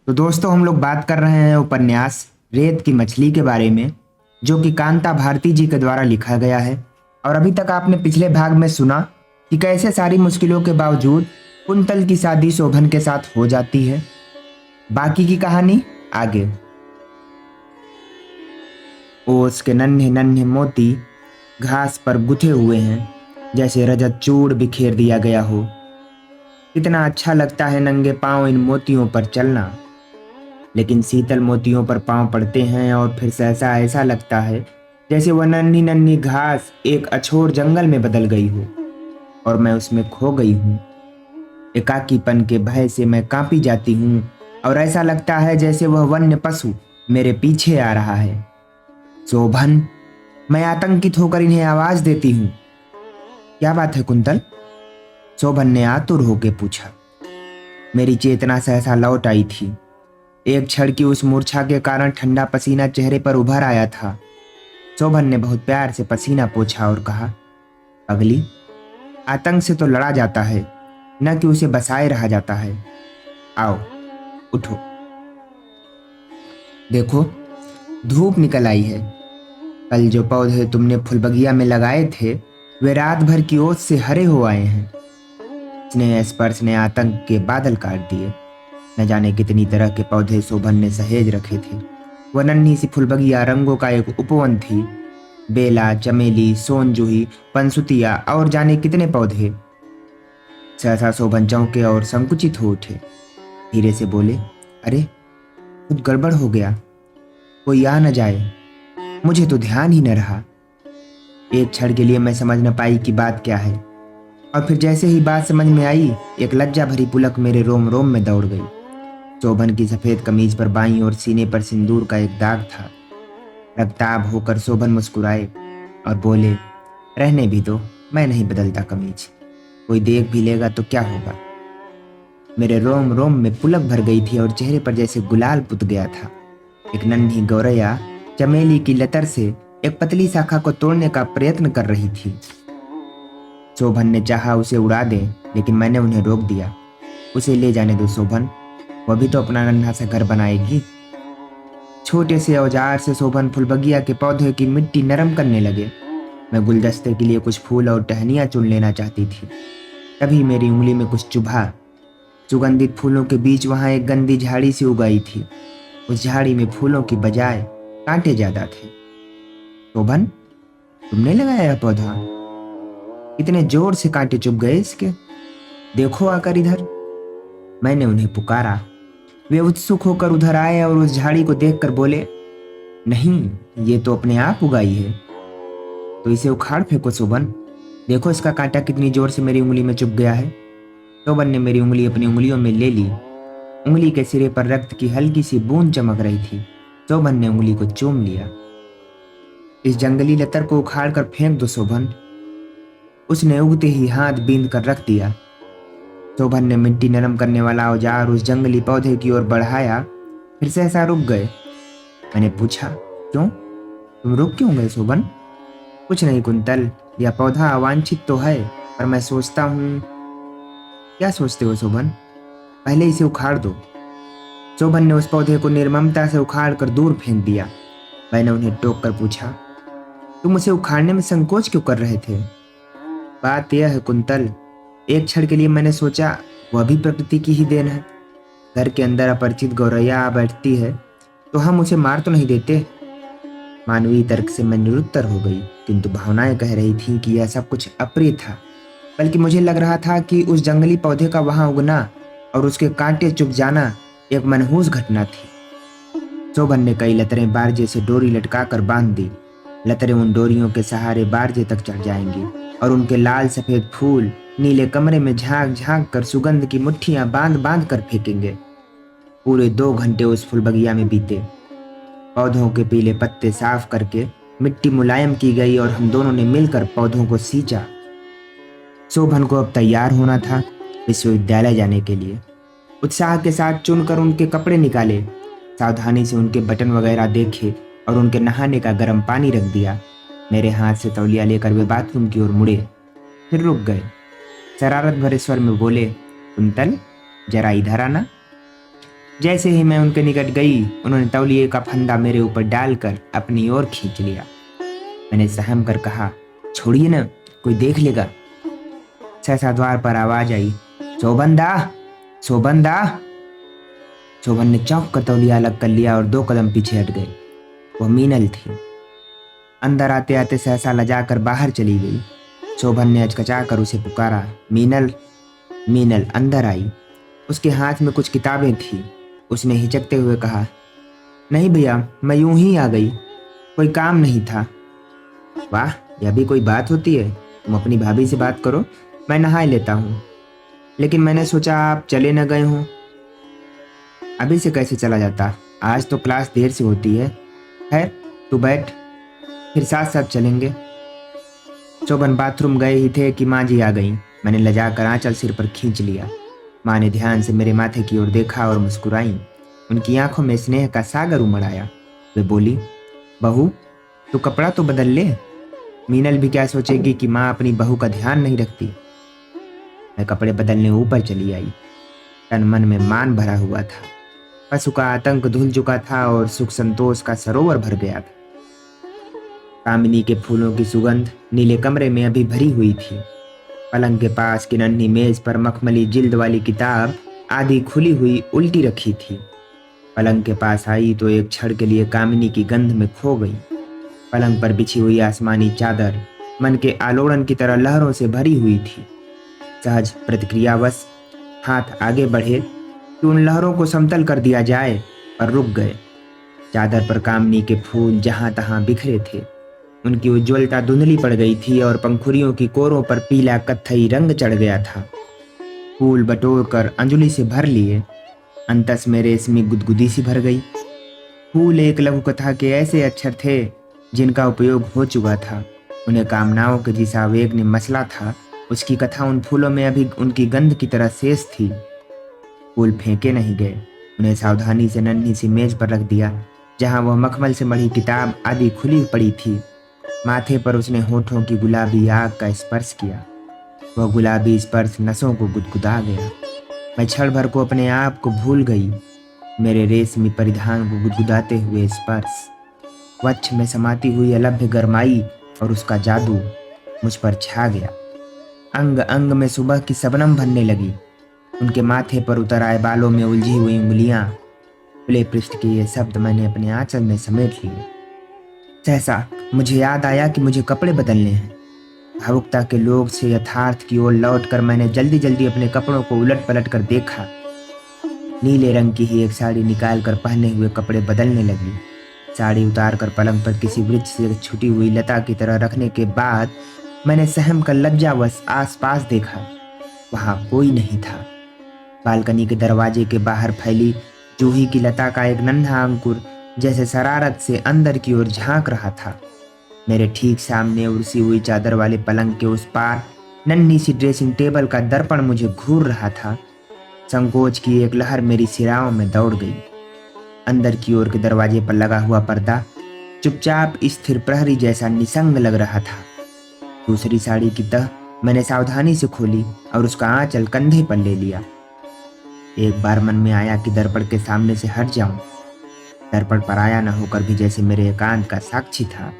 तो दोस्तों हम लोग बात कर रहे हैं उपन्यास रेत की मछली के बारे में, जो कि कांता भारती जी के द्वारा लिखा गया है। और अभी तक आपने पिछले भाग में सुना कि कैसे सारी मुश्किलों के बावजूद कुंतल की शादी शोभन के साथ हो जाती है। बाकी की कहानी आगे। ओस के नन्हे नन्हे मोती घास पर गुथे हुए हैं, जैसे रजत चूड़ बिखेर दिया गया हो। कितना अच्छा लगता है नंगे पांव इन मोतियों पर चलना। लेकिन शीतल मोतियों पर पांव पड़ते हैं और फिर सहसा ऐसा लगता है जैसे वह नन्ही नन्ही घास एक अछोर जंगल में बदल गई हो और मैं उसमें खो गई हूँ। एकाकीपन के भय से मैं कांपी जाती हूँ और ऐसा लगता है जैसे वह वन्य पशु मेरे पीछे आ रहा है। शोभन, मैं आतंकित होकर इन्हें आवाज देती हूँ। क्या बात है कुंतल? शोभन ने आतुर होकर पूछा। मेरी चेतना सहसा लौट आई थी। एक क्षण की उस मूर्छा के कारण ठंडा पसीना चेहरे पर उभर आया था। शोभन ने बहुत प्यार से पसीना पोंछा और कहा, अगली, आतंक से तो लड़ा जाता है, न कि उसे बसाए रहा जाता है। आओ, उठो। देखो, धूप निकल आई है। कल जो पौधे तुमने फुलबगिया में लगाए थे, वे रात भर की ओस से हरे हो आए हैं। स्नेह स्पर्श ने आतंक के बादल काट दिए। न जाने कितनी तरह के पौधे शोभन ने सहेज रखे थे। वह नन्ही सी फुलबगिया रंगों का एक उपवन थी। बेला, चमेली, सोनजूही, पंसुतिया और जाने कितने पौधे। सहसा शोभन चौंके और संकुचित हो उठे। धीरे से बोले, अरे, कुछ गड़बड़ हो गया। कोई आ न जाए। मुझे तो ध्यान ही न रहा। एक क्षण के लिए मैं समझ न पाई कि बात क्या है, और फिर जैसे ही बात समझ में आई, एक लज्जा भरी पुलक मेरे रोम रोम में दौड़ गई। शोभन की सफेद कमीज पर बाईं और सीने पर सिंदूर का एक दाग था। रक्ताभ होकर शोभन मुस्कुराए और बोले, रहने भी दो, मैं नहीं बदलता कमीज। कोई देख भी लेगा तो क्या होगा। मेरे रोम रोम में पुलक भर गई थी और चेहरे पर जैसे गुलाल पुत गया था। एक नन्ही गौरैया चमेली की लतर से एक पतली शाखा को तोड़ने का प्रयत्न कर रही थी। शोभन ने चाहा उसे उड़ा दें, लेकिन मैंने उन्हें रोक दिया। उसे ले जाने दो शोभन, वह भी तो अपना नन्हा सा घर बनाएगी। छोटे से औजार से शोभन फुलबगिया के पौधे की मिट्टी नरम करने लगे। मैं गुलदस्ते के लिए कुछ फूल और टहनियाँ चुन लेना चाहती थी। तभी मेरी उंगली में कुछ चुभा। सुगंधित फूलों के बीच वहां एक गंदी झाड़ी सी उगाई थी। उस झाड़ी में फूलों की बजाय कांटे ज्यादा थे। शोभन, तुमने लगाया यह पौधा? इतने जोर से कांटे चुभ गए इसके। देखो आकर इधर। मैंने उन्हें पुकारा। वे उत्सुक होकर उधर आए और उस झाड़ी को देखकर बोले, नहीं, ये तो अपने आप उगाई है। तो इसे उखाड़ फेंको शोभन। देखो इसका कांटा कितनी जोर से मेरी उंगली में चुभ गया है। शोभन ने मेरी उंगली अपनी उंगलियों में ले ली। उंगली के सिरे पर रक्त की हल्की सी बूंद चमक रही थी। शोभन ने उंगली को चूम लिया। इस जंगली लतर को उखाड़ कर फेंक दो शोभन। उसने उगते ही हाथ बींद कर रख दिया। शोभन ने मिट्टी नरम करने वाला औजार उस जंगली पौधे की ओर बढ़ाया, फिर सहसा रुक गए। मैंने पूछा, क्यों? तुम रुक क्यों गए शोभन? कुछ नहीं कुंतल, यह पौधा अवांछित तो है, पर मैं सोचता हूँ। क्या सोचते हो शोभन? पहले इसे उखाड़ दो। शोभन ने उस पौधे को निर्ममता से उखाड़ कर दूर फेंक दिया। मैंने उन्हें टोक कर पूछा, तुम उसे उखाड़ने में संकोच क्यों कर रहे थे? बात यह है कुंतल, एक क्षण के लिए मैंने सोचा वह भी प्रकृति की ही देन है। घर के अंदर अपरिचित गौरैया आ बैठती है तो हम उसे मार तो नहीं देते। मानवीय तर्क से मैं निरुत्तर हो गई, किंतु भावनाएं कह रही थीं कि यह सब कुछ अप्रिय था। बल्कि मुझे लग रहा था कि उस जंगली पौधे का वहां उगना और उसके कांटे चुभ जाना एक मनहूस घटना थी। शोभन ने कई लतरें बारजे से डोरी लटकाकर बांध दी। लतरें उन डोरियों के सहारे बारजे तक चढ़ जाएंगी और उनके लाल सफेद फूल नीले कमरे में झांक झांक कर सुगंध की मुट्ठियां बांध बांध कर फेंकेंगे। पूरे 2 घंटे उस फुलबगिया में बीते। पौधों के पीले पत्ते साफ करके मिट्टी मुलायम की गई और हम दोनों ने मिलकर पौधों को सींचा। शोभन को अब तैयार होना था विश्वविद्यालय जाने के लिए। उत्साह के साथ चुनकर उनके कपड़े निकाले, सावधानी से उनके बटन वगैरह देखे और उनके नहाने का गर्म पानी रख दिया। मेरे हाथ से तौलिया लेकर वे बाथरूम की ओर मुड़े, फिर रुक गए। शरारत भरे स्वर में बोले, कुंतल, जरा इधर आना। जैसे ही मैं उनके निकट गई, उन्होंने तौलिए का फंदा मेरे ऊपर डालकर अपनी ओर खींच लिया। मैंने सहम कर कहा, छोड़िए ना, कोई देख लेगा। सहसा द्वार पर आवाज आई, शोभनदा, शोभनदा। शोभन ने चौंक कर तौलिया अलग कर लिया और 2 कदम पीछे हट गए। वह मीनल थी। अंदर आते आते सहसा लजाकर बाहर चली गई। शोभन ने अचकचाकर उसे पुकारा, मीनल। मीनल अंदर आई। उसके हाथ में कुछ किताबें थी। उसने हिचकते हुए कहा, नहीं भैया, मैं यूं ही आ गई, कोई काम नहीं था। वाह, यह भी कोई बात होती है। तुम अपनी भाभी से बात करो, मैं नहा लेता हूँ। लेकिन मैंने सोचा आप चले न गए हों। अभी से कैसे चला जाता, आज तो क्लास देर से होती है। खैर तू बैठ, फिर साथ साथ चलेंगे। शोभन बाथरूम गए ही थे कि माँ जी आ गईं। मैंने लजाकर आंचल सिर पर खींच लिया। माँ ने ध्यान से मेरे माथे की ओर देखा और मुस्कुराई। उनकी आंखों में स्नेह का सागर उमड़ आया। वे बोली, बहू तू कपड़ा तो बदल ले। मीनल भी क्या सोचेगी कि माँ अपनी बहू का ध्यान नहीं रखती। मैं कपड़े बदलने ऊपर चली आई। तन मन में मान भरा हुआ था। पशु का आतंक धुल चुका था और सुख संतोष का सरोवर भर गया था। कामिनी के फूलों की सुगंध नीले कमरे में अभी भरी हुई थी। पलंग के पास की नन्ही मेज पर मखमली जिल्द वाली किताब आधी खुली हुई उल्टी रखी थी। पलंग के पास आई तो एक क्षण के लिए कामिनी की गंध में खो गई। पलंग पर बिछी हुई आसमानी चादर मन के आलोड़न की तरह लहरों से भरी हुई थी। सहज प्रतिक्रियावश हाथ आगे बढ़े कि उन लहरों को समतल कर दिया जाए, पर रुक गए। चादर पर कामनी के फूल जहां तहां बिखरे थे। उनकी उज्ज्वलता धुंधली पड़ गई थी और पंखुड़ियों की कोरों पर पीला कत्थई रंग चढ़ गया था। फूल बटोर कर अंजुलि से भर लिए। अंतस में रेशमी गुदगुदी सी भर गई। फूल एक लघु कथा के ऐसे अक्षर थे जिनका उपयोग हो चुका था। उन्हें कामनाओं के जिस आवेग ने मसला था, उसकी कथा उन फूलों में अभी उनकी गंध की तरह शेष थी। फूल फेंके नहीं गए। उन्हें सावधानी से नन्ही सी मेज पर रख दिया, जहां वह मखमल से मढ़ी किताब आदि खुली पड़ी थी। माथे पर उसने होठों की गुलाबी आग का स्पर्श किया। वह गुलाबी स्पर्श नसों को गुदगुदा गया। मैं क्षण भर को अपने आप को भूल गई। मेरे रेशमी परिधान को गुदगुदाते हुए स्पर्श, वक्ष में समाती हुई अलभ्य गरमाई और उसका जादू मुझ पर छा गया। अंग अंग में सुबह की शबनम भरने लगी। उनके माथे पर उतर आए बालों में उलझी हुई उंगलियां। खुले पृष्ठ के ये शब्द मैंने अपने आंचल में समेट लिए। सहसा मुझे याद आया कि मुझे कपड़े बदलने हैं। भावुकता के लोभ से यथार्थ की ओर लौटकर मैंने जल्दी जल्दी अपने कपड़ों को उलट पलट कर देखा। नीले रंग की ही एक साड़ी निकाल कर पहने हुए कपड़े बदलने लगी। साड़ी उतार कर पलंग पर किसी वृक्ष से छुटी हुई लता की तरह रखने के बाद मैंने सहम कर लज्जावश आसपास देखा। वहां कोई नहीं था। बालकनी के दरवाजे के बाहर फैली जूही की लता का एक नन्हा अंकुर जैसे शरारत से अंदर की ओर झांक रहा था। मेरे ठीक सामने उड़सी हुई चादर वाले पलंग के उस पार नन्ही सी ड्रेसिंग टेबल का दर्पण मुझे घूर रहा था। संकोच की एक लहर मेरी सिराओं में दौड़ गई। अंदर की ओर के दरवाजे पर लगा हुआ पर्दा चुपचाप स्थिर प्रहरी जैसा निसंग लग रहा था। दूसरी साड़ी की तह मैंने सावधानी से खोली और उसका आंचल कंधे पर ले लिया। एक बार मन में आया कि दर्पण के सामने से हट जाऊं। दर्पण पराया न होकर भी जैसे मेरे एकांत का साक्षी था।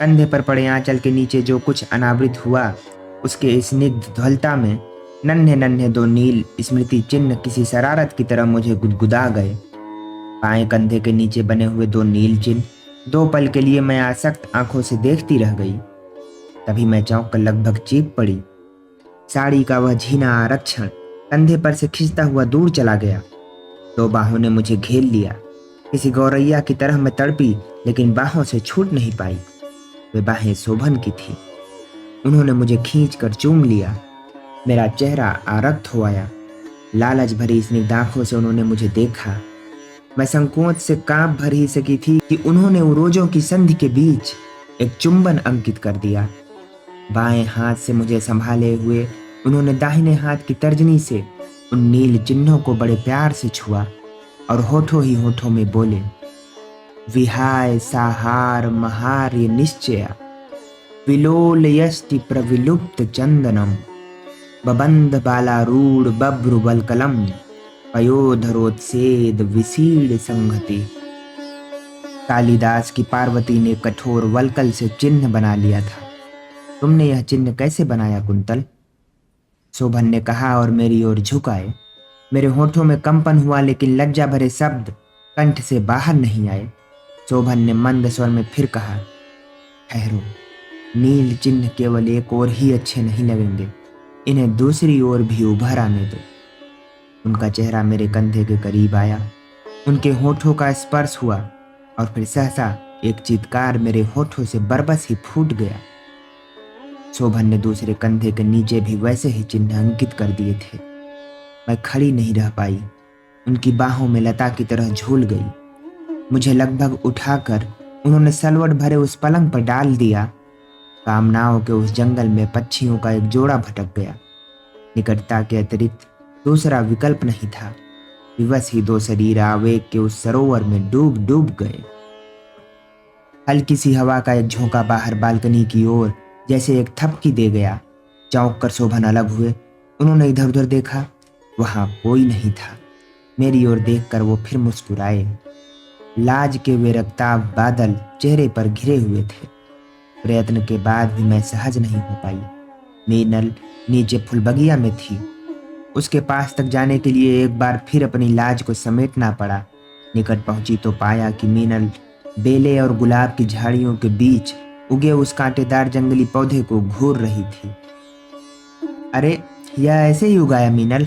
कंधे पर पड़े आंचल के नीचे जो कुछ अनावृत हुआ, उसके स्निग्ध ध्वलता में नन्हे नन्हे 2 नील स्मृति चिन्ह किसी शरारत की तरह मुझे गुदगुदा गए। बाएं कंधे के नीचे बने हुए 2 नील चिन्ह 2 पल के लिए मैं आसक्त आंखों से देखती रह गई। तभी मैं चौंक कर लगभग चीख पड़ी। साड़ी का वह झीना आरक्षण कंधे पर से खिंचता हुआ दूर चला गया। 2 बाहों ने मुझे घेर लिया। किसी गौरैया की तरह मैं तड़पी, लेकिन बाहों से छूट नहीं पाई। वे बाहें शोभन की थी। उन्होंने मुझे खींच कर चूम लिया। मेरा चेहरा आरक्त हो आया। लालच भरी स्निग्ध आंखों से उन्होंने मुझे देखा। मैं संकोच से कांप भर ही सकी थी कि उन्होंने उरोजों की संधि के बीच एक चुंबन अंकित कर दिया। बाएं हाथ से मुझे संभाले हुए उन्होंने दाहिने हाथ की तर्जनी से उन नील चिन्हों को बड़े प्यार से छुआ और होठों ही होठों में बोले, विहाय साहार महार्य निश्चय विलोल यष्टि प्रविलुप्त चंदनम बबंध बालारूढ़ बभ्रु बलकलम पयोधरोत्सेद विसीड संहति। कालिदास की पार्वती ने कठोर वल्कल से चिन्ह बना लिया था। तुमने यह चिन्ह कैसे बनाया कुंतल? शोभन ने कहा और मेरी ओर झुकाए। मेरे होठों में कंपन हुआ, लेकिन लज्जा भरे शब्द कंठ से बाहर नहीं आए। शोभन ने मंद स्वर में फिर कहा, ठहरो, नील चिन्ह केवल एक ओर ही अच्छे नहीं लगेंगे, इन्हें दूसरी ओर भी उभर आने दो। उनका चेहरा मेरे कंधे के करीब आया, उनके होठों का स्पर्श हुआ और फिर सहसा एक चीत्कार मेरे होठों से बरबस ही फूट गया। शोभन ने दूसरे कंधे के नीचे भी वैसे ही चिन्ह अंकित कर दिए थे। मैं खड़ी नहीं रह पाई, उनकी बाहों में लता की तरह झूल गई। मुझे लगभग उठाकर उन्होंने सलवट भरे उस पलंग पर डाल दिया। कामनाओं के उस जंगल में पक्षियों का एक जोड़ा भटक गया। निकटता के अतिरिक्त दूसरा विकल्प नहीं था। विवश ही दो शरीर आवेग के उस सरोवर में डूब डूब गए। हल्की सी हवा का एक झोंका बाहर बालकनी की ओर जैसे एक थपकी दे गया। चौंक कर शोभन अलग हुए। उन्होंने इधर उधर देखा, वहां कोई नहीं था। मेरी ओर देखकर वो फिर मुस्कुराए। लाज के वे रक्ताब बादल चेहरे पर घिरे हुए थे। प्रयत्न के बाद भी मैं सहज नहीं हो पाई। मीनल नीचे फुलबगिया में थी। उसके पास तक जाने के लिए एक बार फिर अपनी लाज को समेटना पड़ा। निकट पहुंची तो पाया कि मीनल बेले और गुलाब की झाड़ियों के बीच उगे उस कांटेदार जंगली पौधे को घूर रही थी। अरे, यह ऐसे ही उगाया मीनल?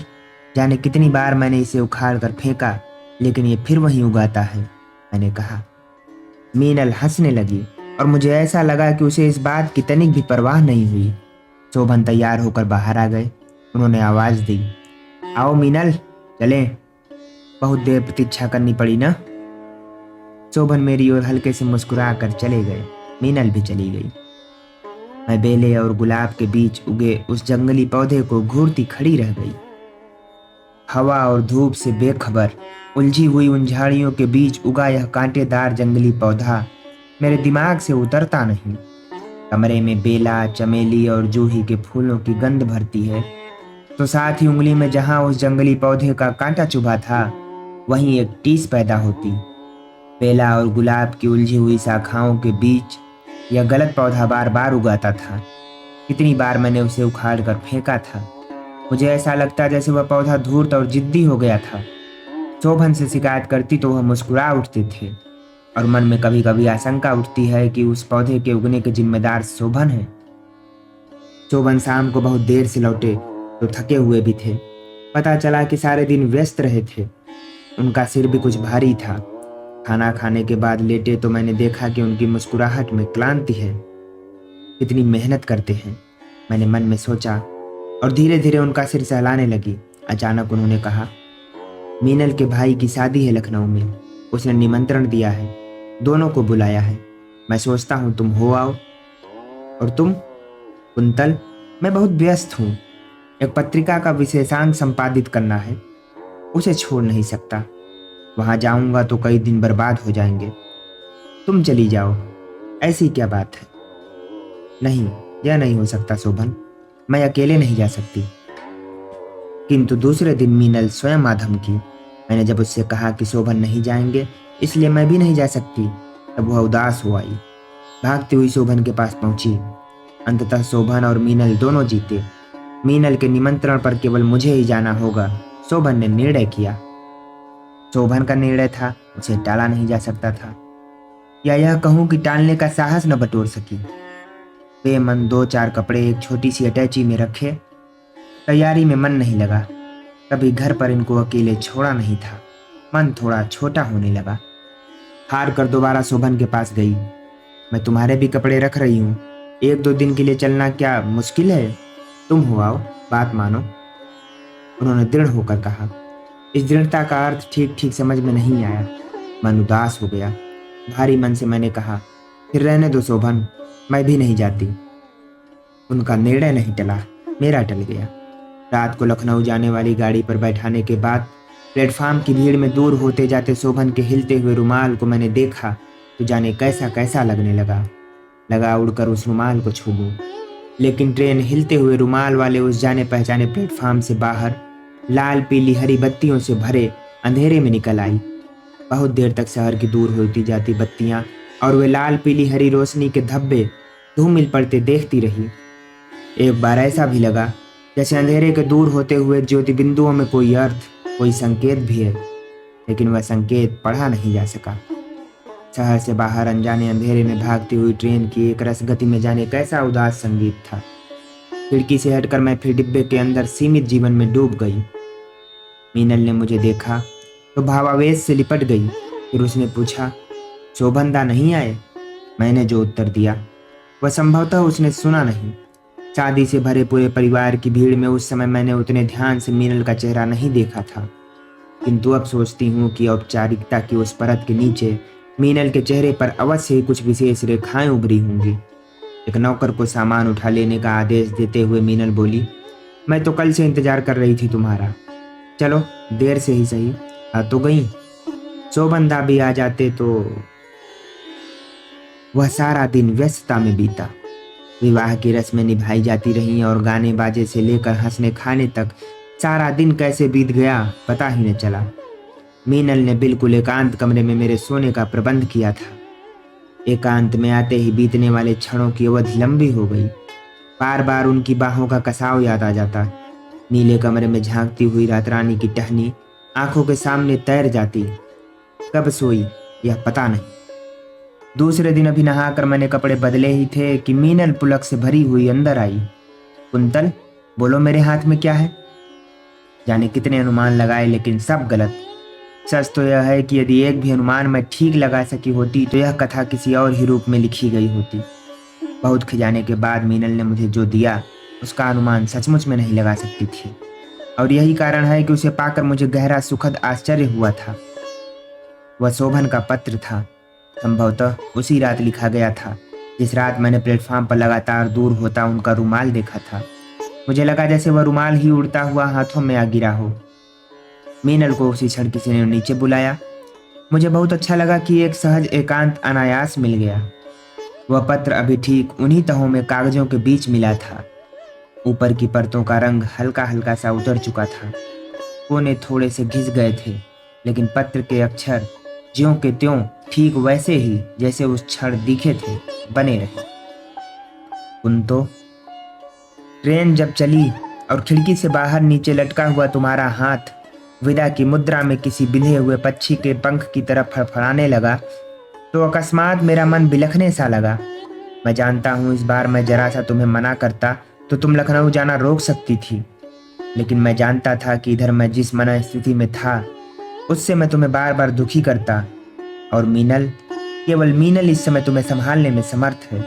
जाने कितनी बार मैंने इसे उखाड़ कर फेंका, लेकिन ये फिर वहीं उगाता है, मैंने कहा। मीनल हंसने लगी और मुझे ऐसा लगा कि उसे इस बात की तनिक भी परवाह नहीं हुई। शोभन तैयार होकर बाहर आ गए। उन्होंने आवाज दी, आओ मीनल, चलें। बहुत देर प्रतीक्षा करनी पड़ी ना? शोभन मेरी ओर हल्के से मुस्कुरा कर चले गए। मीनल भी चली गई। मैं बेले और गुलाब के बीच उगे उस जंगली पौधे को घूरती खड़ी रह गई। हवा और धूप से बेखबर उलझी हुई उन झाड़ियों के बीच उगा यह कांटेदार जंगली पौधा मेरे दिमाग से उतरता नहीं। कमरे में बेला, चमेली और जूही के फूलों की गंध भरती है, तो साथ ही उंगली में जहां उस जंगली पौधे का कांटा चुभा था, वहीं एक टीस पैदा होती। बेला और गुलाब की उलझी हुई शाखाओं के बीच यह गलत पौधा बार बार उगाता था। कितनी बार मैंने उसे उखाड़ कर फेंका था। मुझे ऐसा लगता जैसे वह पौधा धूर्त और जिद्दी हो गया था। शोभन से शिकायत करती तो वह मुस्कुरा उठते थे, और मन में कभी कभी आशंका उठती है कि उस पौधे के उगने के जिम्मेदार शोभन है। शोभन शाम को बहुत देर से लौटे तो थके हुए भी थे। पता चला कि सारे दिन व्यस्त रहे थे। उनका सिर भी कुछ भारी था। खाना खाने के बाद लेटे तो मैंने देखा कि उनकी मुस्कुराहट में क्लांति है। कितनी मेहनत करते हैं, मैंने मन में सोचा, और धीरे धीरे उनका सिर सहलाने लगी। अचानक उन्होंने कहा, मीनल के भाई की शादी है लखनऊ में, उसने निमंत्रण दिया है, दोनों को बुलाया है। मैं सोचता हूँ तुम हो आओ। और तुम? कुंतल, मैं बहुत व्यस्त हूँ। एक पत्रिका का विशेषांक संपादित करना है, उसे छोड़ नहीं सकता। वहां जाऊंगा तो कई दिन बर्बाद हो जाएंगे। तुम चली जाओ। ऐसी क्या बात है? नहीं, यह नहीं हो सकता शोभन, मैं अकेले नहीं जा सकती। किंतु दूसरे दिन मीनल स्वयं आ धमकी। मैंने जब उससे कहा कि शोभन नहीं जाएंगे, इसलिए मैं भी नहीं जा सकती, तब वह उदास हो आई। भागती हुई शोभन के पास पहुंची। अंततः शोभन और मीनल दोनों जीते। मीनल के निमंत्रण पर केवल मुझे ही जाना होगा, शोभन ने निर्णय किया। शोभन का निर्णय था, उसे टाला नहीं जा सकता था, या यह कहूं कि टालने का साहस न बटोर सकी। बेमन 2-4 कपड़े एक छोटी सी अटैची में रखे। तैयारी में मन नहीं लगा। कभी घर पर इनको अकेले छोड़ा नहीं था। मन थोड़ा छोटा होने लगा। हार कर दोबारा शोभन के पास गई। मैं तुम्हारे भी कपड़े रख रही हूँ, 1-2 दिन के लिए चलना क्या मुश्किल है? तुम हो आओ, बात मानो, उन्होंने दृढ़ होकर कहा। इस दृढ़ता का अर्थ ठीक ठीक समझ में नहीं आया। मन उदास हो गया। भारी मन से मैंने कहा, फिर रहने दो शोभन, मैं भी नहीं जाती। उनका निर्णय नहीं टला, मेरा टल गया। रात को लखनऊ जाने वाली गाड़ी पर बैठाने के बाद प्लेटफार्म की भीड़ में दूर होते जाते शोभन के हिलते हुए रुमाल को मैंने देखा तो जाने कैसा कैसा लगने लगा उड़कर उस रुमाल को छू लूं। लेकिन ट्रेन हिलते हुए रुमाल वाले उस जाने पहचाने प्लेटफार्म से बाहर लाल पीली हरी बत्तियों से भरे अंधेरे में निकल आई। बहुत देर तक शहर की दूर होती जाती बत्तियां और वे लाल पीली हरी रोशनी के धब्बे धूमिल पड़ते देखती रही। एक बार ऐसा भी लगा जैसे अंधेरे के दूर होते हुए ज्योति बिंदुओं में कोई अर्थ, कोई संकेत भी है, लेकिन वह संकेत पढ़ा नहीं जा सका। शहर से बाहर अनजाने अंधेरे में भागती हुई ट्रेन की एक रस गति में जाने कैसा उदास संगीत था। खिड़की से हटकर मैं फिर डिब्बे के अंदर सीमित जीवन में डूब गई। मीनल ने मुझे देखा तो भावावेश से लिपट गई। फिर उसने पूछा, शोभनदा नहीं आए? मैंने जो उत्तर दिया वह संभवतः उसने सुना नहीं। शादी से भरे पूरे परिवार की भीड़ में उस समय मैंने उतने ध्यान से मीनल का चेहरा नहीं देखा था, किंतु अब सोचती हूँ कि औपचारिकता की उस परत के नीचे मीनल के चेहरे पर अवश्य ही कुछ विशेष रेखाएं उभरी होंगी। एक नौकर को सामान उठा लेने का आदेश देते हुए मीनल बोली, मैं तो कल से इंतजार कर रही थी तुम्हारा। चलो देर से ही सही, आ तो गई। शोभनदा भी आ जाते तो। वह सारा दिन व्यस्तता में बीता। विवाह की रस्में निभाई जाती रहीं और गाने बाजे से लेकर हंसने खाने तक सारा दिन कैसे बीत गया पता ही न चला। मीनल ने बिल्कुल एकांत कमरे में मेरे सोने का प्रबंध किया था। एकांत में आते ही बीतने वाले क्षणों की अवधि लंबी हो गई। बार बार उनकी बाहों का कसाव याद आ जाता। नीले कमरे में झांकती हुई रात रानी की टहनी आंखों के सामने तैर जाती। कब सोई यह पता नहीं। दूसरे दिन अभी नहाकर मैंने कपड़े बदले ही थे कि मीनल पुलक से भरी हुई अंदर आई। कुंतल, बोलो मेरे हाथ में क्या है? जाने कितने अनुमान लगाए लेकिन सब गलत। सच तो यह है कि यदि एक भी अनुमान मैं ठीक लगा सकी होती तो यह कथा किसी और ही रूप में लिखी गई होती। बहुत खिजाने के बाद मीनल ने मुझे जो दिया उसका अनुमान सचमुच में नहीं लगा सकती थी, और यही कारण है कि उसे पाकर मुझे गहरा सुखद आश्चर्य हुआ था। वह शोभन का पत्र था। संभवतः उसी रात लिखा गया था जिस रात मैंने प्लेटफॉर्म पर लगातार दूर होता उनका रुमाल देखा था। मुझे लगा जैसे वह रुमाल ही उड़ता हुआ हाथों में आ गिरा हो। मीनल को उसी क्षण किसी ने नीचे बुलाया। मुझे बहुत अच्छा लगा कि एक सहज एकांत अनायास मिल गया। वह पत्र अभी ठीक उन्हीं तहों में कागजों के बीच मिला था। ऊपर की परतों का रंग हल्का हल्का सा उतर चुका था। कोने थोड़े से घिस गए थे, लेकिन पत्र के अक्षर ज्यों के त्यों ठीक वैसे ही जैसे उस क्षण दिखे थे बने रहे। कुंतो, ट्रेन जब चली और खिड़की से बाहर नीचे लटका हुआ तुम्हारा हाथ विदा की मुद्रा में किसी बिंधे हुए पक्षी के पंख की तरफ फड़फड़ाने लगा तो अकस्मात मेरा मन बिलखने सा लगा। मैं जानता हूँ इस बार मैं जरा सा तुम्हें मना करता तो तुम लखनऊ जाना रोक सकती थी, लेकिन मैं जानता था कि इधर मैं जिस मना स्थिति में था उससे मैं तुम्हें बार बार दुखी करता, और मीनल, केवल मीनल इस समय तुम्हें संभालने में समर्थ है।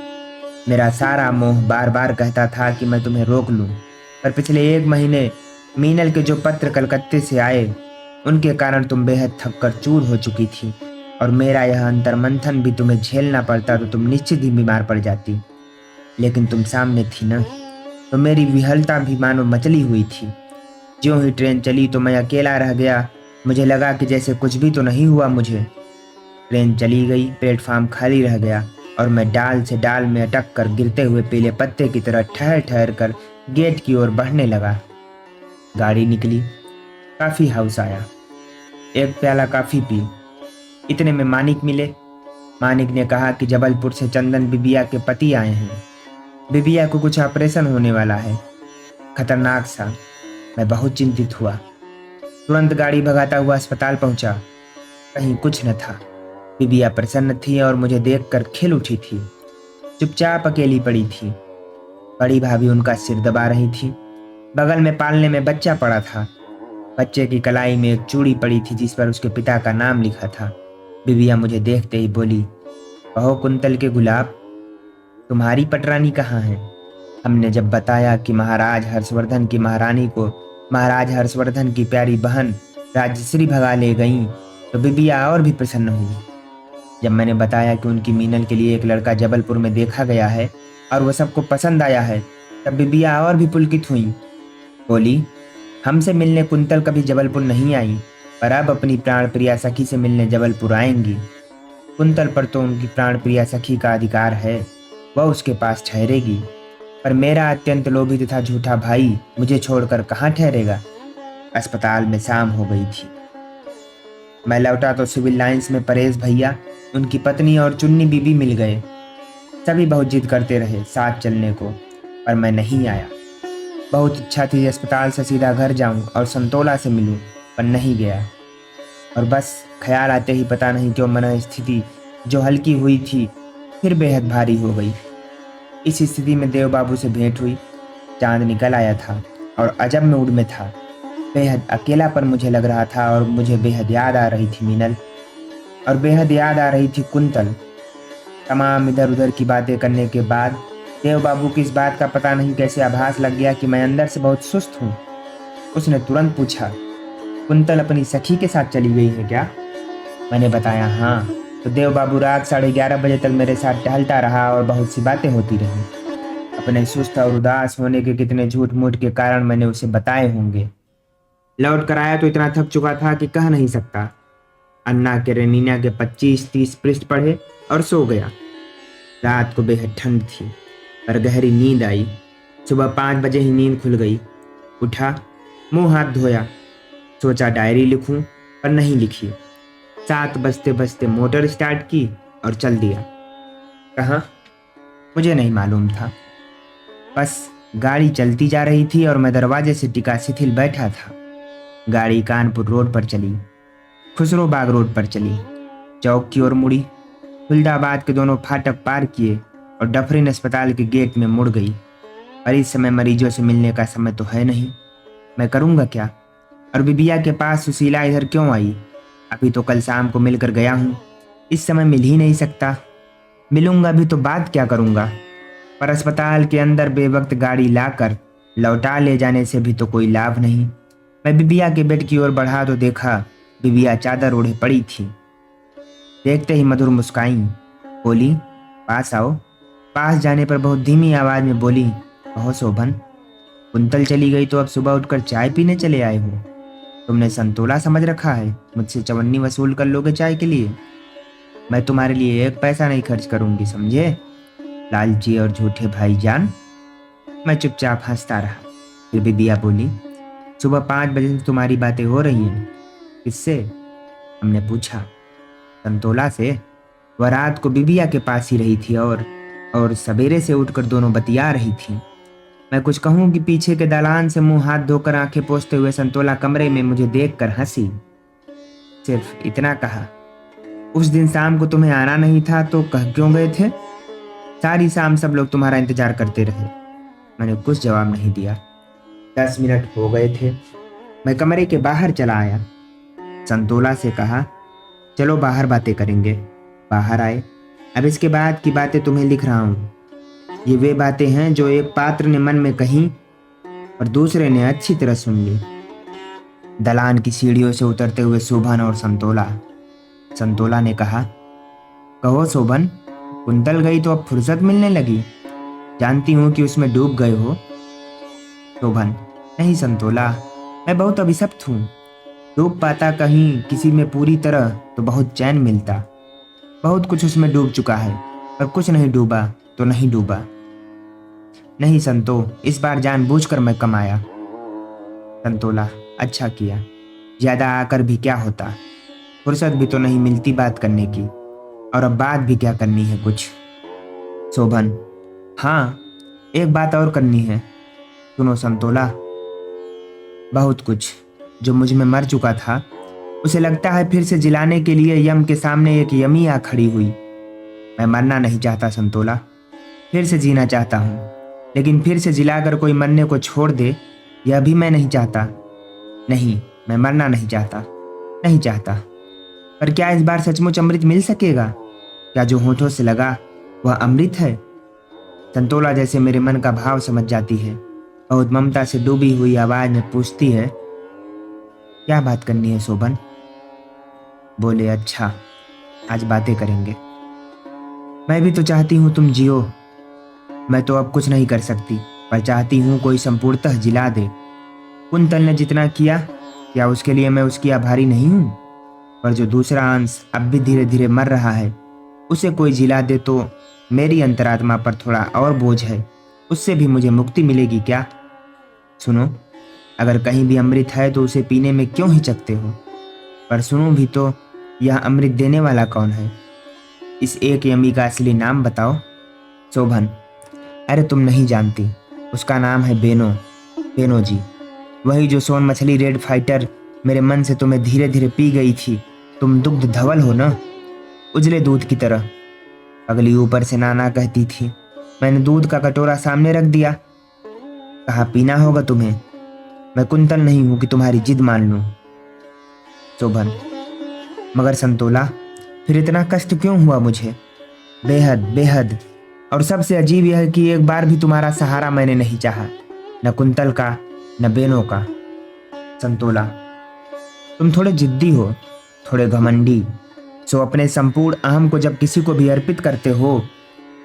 मेरा सारा मोह बार बार कहता था कि मैं तुम्हें रोक लूं, पर पिछले 1 महीने मीनल के जो पत्र कलकत्ते से आए उनके कारण तुम बेहद थककर चूर हो चुकी थी, और मेरा यह अंतर्मंथन भी तुम्हें झेलना पड़ता तो तुम निश्चित ही बीमार पड़ जाती। लेकिन तुम सामने थी न, तो मेरी विहलता भी मानो मचली हुई थी। ज्यों ही ट्रेन चली तो मैं अकेला रह गया। मुझे लगा कि जैसे कुछ भी तो नहीं हुआ मुझे। ट्रेन चली गई, प्लेटफार्म खाली रह गया और मैं डाल से डाल में अटक कर गिरते हुए पीले पत्ते की तरह ठहर ठहर कर गेट की ओर बढ़ने लगा। गाड़ी निकली। काफ़ी हाउस आया। एक प्याला काफ़ी पी। इतने में मानिक मिले। मानिक ने कहा कि जबलपुर से चंदन बिबिया के पति आए हैं। बिबिया को कुछ ऑपरेशन होने वाला है, खतरनाक सा। मैं बहुत चिंतित हुआ। तुरंत गाड़ी भगाता हुआ अस्पताल पहुंचा। कहीं कुछ न था। बिबिया प्रसन्न थी और मुझे देखकर खिल उठी थी। चुपचाप अकेली पड़ी थी। बड़ी भाभी उनका सिर दबा रही थी। बगल में पालने में बच्चा पड़ा था। बच्चे की कलाई में एक चूड़ी पड़ी थी जिस पर उसके पिता का नाम लिखा था। बिबिया मुझे देखते ही बोली, कहो कुंतल के गुलाब, तुम्हारी पटरानी कहाँ है? हमने जब बताया कि महाराज हर्षवर्धन की महारानी को महाराज हर्षवर्धन की प्यारी बहन राजश्री भगा ले गईं तो बिबिया और भी प्रसन्न हुई। जब मैंने बताया कि उनकी मीनल के लिए एक लड़का जबलपुर में देखा गया है और वह सबको पसंद आया है, तब बिबिया और भी पुलकित हुई। बोली, हमसे मिलने कुंतल कभी जबलपुर नहीं आई, पर अब अपनी प्राण प्रिया सखी से मिलने जबलपुर आएंगी। कुंतल पर तो उनकी प्राण प्रिया सखी का अधिकार है, वह उसके पास ठहरेगी, पर मेरा अत्यंत लोभी तथा झूठा भाई मुझे छोड़कर कहाँ ठहरेगा? अस्पताल में शाम हो गई थी। मैं लौटा तो सिविल लाइंस में परेश भैया, उनकी पत्नी और चुन्नी बीबी मिल गए। सभी बहुत जिद करते रहे साथ चलने को, पर मैं नहीं आया। बहुत इच्छा थी अस्पताल से सीधा घर जाऊं और संतोला से मिलूं, पर नहीं गया। और बस ख्याल आते ही पता नहीं क्यों मन स्थिति जो हल्की हुई थी फिर बेहद भारी हो गई। इस स्थिति में देव बाबू से भेंट हुई। चांद निकल आया था और अजब मूड में था। बेहद अकेलापन मुझे लग रहा था और मुझे बेहद याद आ रही थी मीनल, और बेहद याद आ रही थी कुंतल। तमाम इधर उधर की बातें करने के बाद देव बाबू की इस बात का पता नहीं कैसे आभास लग गया कि मैं अंदर से बहुत सुस्त हूँ। उसने तुरंत पूछा, कुंतल अपनी सखी के साथ चली गई है क्या? मैंने बताया हाँ। तो देव बाबू रात 11:30 बजे तक मेरे साथ टहलता रहा और बहुत सी बातें होती रही। अपने सुस्त और उदास होने के कितने झूठ मूठ के कारण मैंने उसे बताए होंगे। लौट कर आया तो इतना थक चुका था कि कह नहीं सकता। अन्ना केरेनिना के 25-30 पृष्ठ पढ़े और सो गया। रात को बेहद ठंड थी पर गहरी नींद आई। सुबह 5 बजे ही नींद खुल गई। उठा, मुंह हाथ धोया, सोचा डायरी लिखूं, पर नहीं लिखी। 7 बजते बजते मोटर स्टार्ट की और चल दिया। कहाँ? मुझे नहीं मालूम था। बस गाड़ी चलती जा रही थी और मैं दरवाजे से टिका शिथिल बैठा था। गाड़ी कानपुर रोड पर चली, खुसरो बाग रोड पर चली, चौक की ओर मुड़ी, फुलदाबाद के दोनों फाटक पार किए और डफरिन अस्पताल के गेट में मुड़ गई। पर इस समय मरीजों से मिलने का समय तो है नहीं, मैं करूँगा क्या? और बिबिया के पास सुशीला इधर क्यों आई? अभी तो कल शाम को मिलकर गया हूँ, इस समय मिल ही नहीं सकता। मिलूंगा भी तो बात क्या करूँगा? पर अस्पताल के अंदर बेवक्त गाड़ी लाकर लौटा ले जाने से भी तो कोई लाभ नहीं। मैं बिबिया के बेड की ओर बढ़ा तो देखा बिबिया चादर ओढ़े पड़ी थी। देखते ही मधुर मुस्काई, बोली, पास आओ। पास जाने पर बहुत धीमी आवाज में बोली, कहो शोभन, कुंतल चली गई तो अब सुबह उठकर चाय पीने चले आए हो? तुमने संतोला समझ रखा है मुझसे चवन्नी वसूल कर लोगे चाय के लिए? मैं तुम्हारे लिए 1 पैसा नहीं खर्च करूंगी, समझे? लालची और झूठे भाईजान। मैं चुपचाप हंसता रहा। फिर बिबिया बोली, सुबह 5 बजे से तुम्हारी बातें हो रही हैं। किससे? हमने पूछा। संतोला से। वह रात को बिबिया के पास ही रही थी और सवेरे से उठकर दोनों बतिया रही थी। मैं कुछ कहूं कि पीछे के दालान से मुंह हाथ धोकर आंखें पोंछते हुए संतोला कमरे में मुझे देखकर हंसी। सिर्फ इतना कहा, उस दिन शाम को तुम्हें आना नहीं था तो कह क्यों गए थे? सारी शाम सब लोग तुम्हारा इंतजार करते रहे। मैंने कुछ जवाब नहीं दिया। 10 मिनट हो गए थे। मैं कमरे के बाहर चला आया। संतोला से कहा, चलो बाहर बातें करेंगे। बाहर आए। अब इसके बाद की बातें तुम्हें लिख रहा हूँ। ये वे बातें हैं जो एक पात्र ने मन में कही और दूसरे ने अच्छी तरह सुन ली। दलान की सीढ़ियों से उतरते हुए शोभन और संतोला ने कहा, कहो शोभन, कुंतल गई तो अब फुर्सत मिलने लगी। जानती हूँ कि उसमें डूब गए हो। शोभन, नहीं संतोला, मैं बहुत अभिशप्त हूँ। डूब पाता कहीं किसी में पूरी तरह तो बहुत चैन मिलता। बहुत कुछ उसमें डूब चुका है, पर कुछ नहीं डूबा तो नहीं डूबा। नहीं संतो, इस बार जानबूझकर मैं कम आया। संतोला, अच्छा किया। ज्यादा आकर भी क्या होता, फुर्सत भी तो नहीं मिलती बात करने की, और अब बात भी क्या करनी है कुछ। शोभन, हाँ, एक बात और करनी है। सुनो संतोला, बहुत कुछ जो मुझ में मर चुका था उसे लगता है फिर से जिलाने के लिए यम के सामने एक यमी आ खड़ी हुई। मैं मरना नहीं चाहता संतोला, फिर से जीना चाहता हूँ, लेकिन फिर से जिलाकर कोई मरने को छोड़ दे यह भी मैं नहीं चाहता। नहीं, मैं मरना नहीं चाहता। पर क्या इस बार सचमुच अमृत मिल सकेगा? क्या जो होठों से लगा वह अमृत है? संतोला जैसे मेरे मन का भाव समझ जाती है, बहुत ममता से डूबी हुई आवाज में पूछती है, क्या बात करनी है शोभन? बोले, अच्छा, आज बातें करेंगे। मैं भी तो चाहती हूँ तुम जियो। मैं तो अब कुछ नहीं कर सकती, पर चाहती हूँ कोई संपूर्णतः जिला दे। कुंतल ने जितना किया, क्या उसके लिए मैं उसकी आभारी नहीं हूँ? पर जो दूसरा अंश अब भी धीरे धीरे मर रहा है, उसे कोई जिला दे तो मेरी अंतरात्मा पर थोड़ा और बोझ है, उससे भी मुझे मुक्ति मिलेगी क्या? सुनो, अगर कहीं भी अमृत है तो उसे पीने में क्यों हिचकते हो? पर सुनो भी तो, यह अमृत देने वाला कौन है? इस एक यमी का असली नाम बताओ। शोभन: अरे तुम नहीं जानती, उसका नाम है बेनो। बेनो जी, वही जो सोन मछली रेड फाइटर मेरे मन से तुम्हें धीरे धीरे पी गई थी। तुम दुग्ध धवल हो ना, उजले दूध की तरह। अगली ऊपर से नाना कहती थी। मैंने दूध का कटोरा सामने रख दिया, कहा पीना होगा तुम्हें। मैं कुंतल नहीं हूं कि तुम्हारी जिद मान लूं। शोभन: मगर संतोला, फिर इतना कष्ट क्यों हुआ मुझे? बेहद बेहद। और सबसे अजीब यह है कि एक बार भी तुम्हारा सहारा मैंने नहीं चाहा, न कुंतल का न बेनों का। संतोला: तुम थोड़े जिद्दी हो, थोड़े घमंडी। सो अपने संपूर्ण अहम को जब किसी को भी अर्पित करते हो,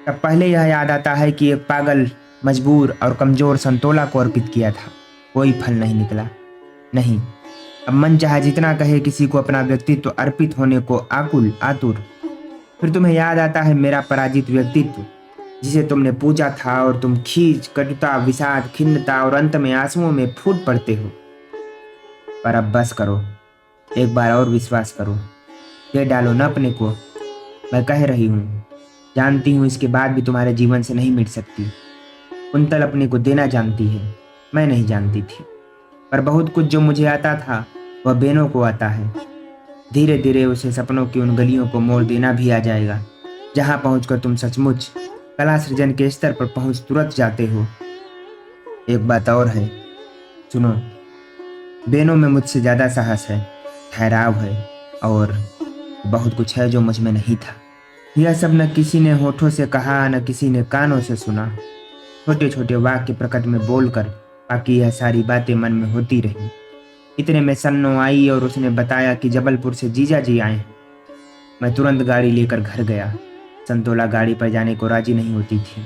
तब पहले यह याद आता है कि एक पागल, मजबूर और कमजोर संतोला को अर्पित किया था। कोई फल नहीं निकला। नहीं, अब मन चाहे जितना कहे किसी को अपना व्यक्तित्व अर्पित होने को आकुल आतुर। फिर तुम्हें याद आता है मेरा पराजित व्यक्तित्व, जिसे तुमने पूजा था, और तुम खींच, कटुता, विषाद, खिन्नता और अंत में आंसुओं में फूट पड़ते हो। पर अब बस करो, एक बार और विश्वास करो, दे डालो न अपने को। मैं कह रही हूँ, जानती हूँ इसके बाद भी तुम्हारे जीवन से नहीं मिट सकती। कुंतल अपने को देना जानती है, मैं नहीं जानती थी। पर बहुत कुछ जो मुझे आता था वह बेनों को आता है। धीरे धीरे उसे सपनों की उन गलियों को मोड़ देना भी आ जाएगा, जहाँ पहुंचकर तुम सचमुच कला सृजन के स्तर पर पहुंच तुरंत जाते हो। एक बात और है, सुनो। बेनों में मुझसे ज्यादा साहस है, ठहराव है, और बहुत कुछ है जो मुझ में नहीं था। यह सब न किसी ने होठों से कहा, न किसी ने कानों से सुना। छोटे छोटे वाक्य प्रकट में बोलकर बाकी यह सारी बातें मन में होती रही। इतने में सन्नो आई और उसने बताया कि जबलपुर से जीजा जी आए हैं। मैं तुरंत गाड़ी लेकर घर गया। संतोला गाड़ी पर जाने को राजी नहीं होती थी।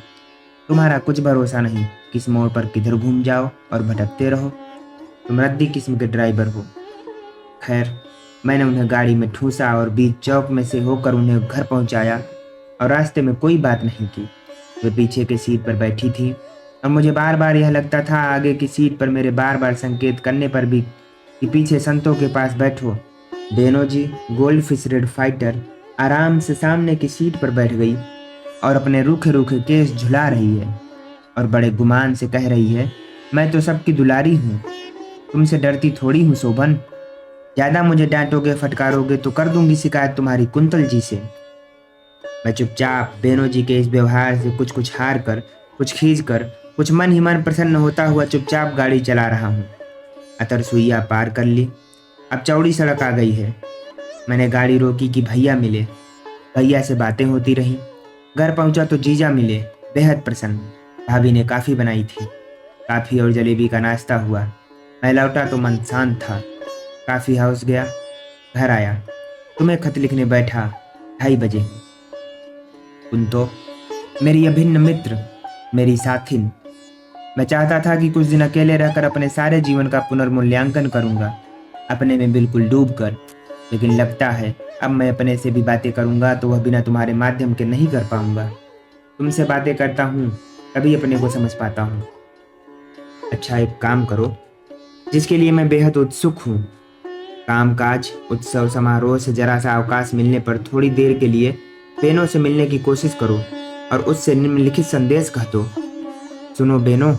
तुम्हारा कुछ भरोसा नहीं, किस मोड़ पर किधर घूम जाओ और भटकते रहो। तुम रद्दी किस्म के ड्राइवर हो। खैर, मैंने उन्हें गाड़ी में ठूसा और बीच चौक में से होकर उन्हें घर पहुंचाया, और रास्ते में कोई बात नहीं की। वे पीछे की सीट पर बैठी थी, और मुझे बार बार यह लगता था, आगे की सीट पर मेरे बार बार संकेत करने पर भी, कि पीछे संतों के पास बैठो। बेनो जी, गोल्ड फिश रेड फाइटर, आराम से सामने की सीट पर बैठ गई और अपने रूखे रूखे केस झुला रही है, और बड़े गुमान से कह रही है, मैं तो सबकी दुलारी हूँ, तुमसे डरती थोड़ी हूँ शोभन। ज्यादा मुझे डांटोगे फटकारोगे तो कर दूंगी शिकायत तुम्हारी कुंतल जी से। मैं चुपचाप बेनो जी के इस व्यवहार से कुछ हार कर, कुछ खींच कर, कुछ मन ही मन प्रसन्न होता हुआ चुपचाप गाड़ी चला रहा हूँ। अतर सुइया पार कर ली, अब चौड़ी सड़क आ गई है। मैंने गाड़ी रोकी कि भैया मिले। भैया से बातें होती रहीं। घर पहुंचा तो जीजा मिले, बेहद प्रसन्न। भाभी ने काफ़ी बनाई थी। काफ़ी और जलेबी का नाश्ता हुआ। मैं लौटा तो मन शांत था। काफ़ी हाउस गया, घर आया, तुम्हें खत लिखने बैठा 2:30 बजे। कुंतो, मेरी अभिन्न मित्र, मेरी साथिन। मैं चाहता था कि कुछ दिन अकेले रहकर अपने सारे जीवन का पुनर्मूल्यांकन करूंगा, अपने में बिल्कुल डूब कर। लेकिन लगता है अब मैं अपने से भी बातें करूंगा तो वह बिना तुम्हारे माध्यम के नहीं कर पाऊंगा। तुमसे बातें करता हूँ तभी अपने को समझ पाता हूँ। अच्छा, एक काम करो, जिसके लिए मैं बेहद उत्सुक हूँ। कामकाज, उत्सव, समारोह से जरा सा अवकाश मिलने पर थोड़ी देर के लिए बेनो से मिलने की कोशिश करो और उससे निम्नलिखित संदेश कह दो। सुनो बेनो,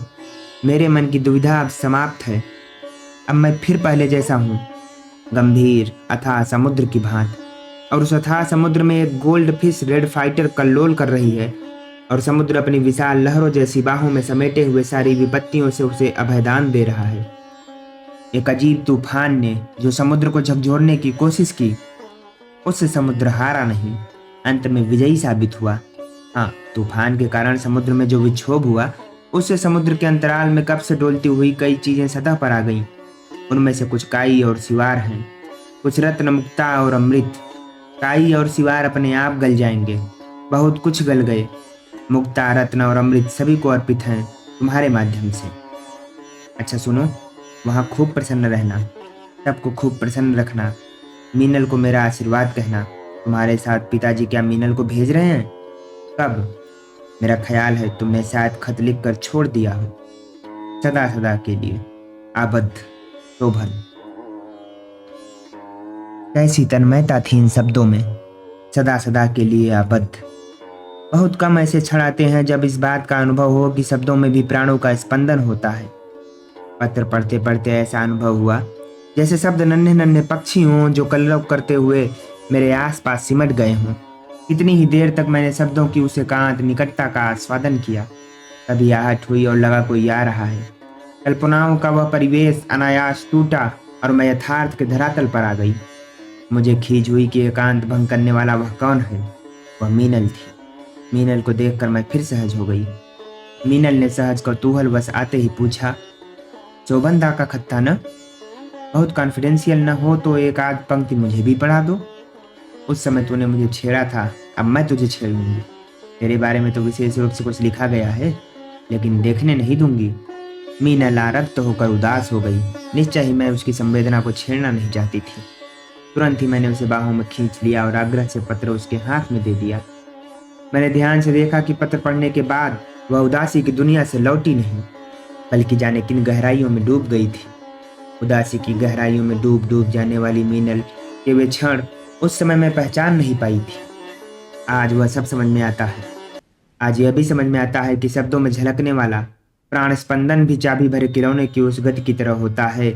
मेरे मन की दुविधा अब समाप्त है। अब मैं फिर पहले जैसा हूँ, गंभीर अथाह समुद्र की भांति, और उस अथाह समुद्र में एक गोल्ड फिश रेड फाइटर कल्लोल कर रही है, और समुद्र अपनी विशाल लहरों जैसी बाहों में समेटे हुए सारी विपत्तियों से उसे अभयदान दे रहा है। एक अजीब तूफान ने जो समुद्र को झकझोरने की कोशिश की, उससे समुद्र हारा नहीं, अंत में विजयी साबित हुआ। हाँ, तूफान के कारण समुद्र में जो विक्षोभ हुआ, उससे समुद्र के अंतराल में कब से डोलती हुई कई चीजें सतह पर आ गईं। उनमें से कुछ काई और सिवार हैं, कुछ रत्न, मुक्ता और अमृत। काई और सिवार अपने आप गल जाएंगे, बहुत कुछ गल गए। मुक्ता, रत्न और अमृत सभी को अर्पित हैं तुम्हारे माध्यम से। अच्छा सुनो, वहाँ खूब प्रसन्न रहना, सबको खूब प्रसन्न रखना। मीनल को मेरा आशीर्वाद कहना। तुम्हारे साथ पिताजी क्या मीनल को भेज रहे हैं? कब? मेरा ख्याल है तुमने शायद खत लिख कर छोड़ दिया हो, सदा सदा के लिए। आबद्ध, शोभन। कैसी तन्मयता थी इन शब्दों में, सदा सदा के लिए आबद्ध। बहुत कम ऐसे क्षण आते हैं जब इस बात का अनुभव हो कि शब्दों में भी प्राणों का स्पंदन होता है। पत्र पढ़ते पढ़ते ऐसा अनुभव हुआ जैसे शब्द नन्हे नन्हे पक्षी हों जो कलरव करते हुए मेरे आसपास सिमट गए हों। कितनी ही देर तक मैंने शब्दों की उस एकांत निकटता का आस्वादन किया। तभी आहट हुई और लगा कोई आ रहा है। कल्पनाओं का वह परिवेश अनायास टूटा और मैं यथार्थ के धरातल पर आ गई। मुझे खींच हुई कि एकांत भंग करने वाला वह कौन है। वह मीनल थी। मीनल को देखकर मैं फिर सहज हो गई। मीनल ने सहज कौतूहल बस आते ही पूछा, शोभन दा का खत था न? बहुत कॉन्फिडेंशियल न हो तो एक आध पंक्ति मुझे भी पढ़ा दो। उस समय तूने मुझे छेड़ा था, अब मैं तुझे छेड़ लूंगी। तेरे बारे में तो विशेष रूप से कुछ लिखा गया है, लेकिन देखने नहीं दूंगी। मीनल आरक्त होकर उदास हो गई। निश्चय ही मैं उसकी संवेदना को छेड़ना नहीं चाहती थी। तुरंत ही मैंने उसे बाहों में खींच लिया और आग्रह से पत्र उसके हाथ में दे दिया। मैंने ध्यान से देखा कि पत्र पढ़ने के बाद वह उदासी की दुनिया से लौटी नहीं, बल्कि जाने किन गहराइयों में डूब गई थी। उदासी की गहराइयों में डूब डूब जाने वाली मीनल के वे क्षण उस समय मैं पहचान नहीं पाई थी। आज वह सब समझ में आता है। आज यह भी समझ में आता है कि शब्दों में झलकने वाला प्राण स्पंदन भी चाबी भरे खिलौने की उस गति की तरह होता है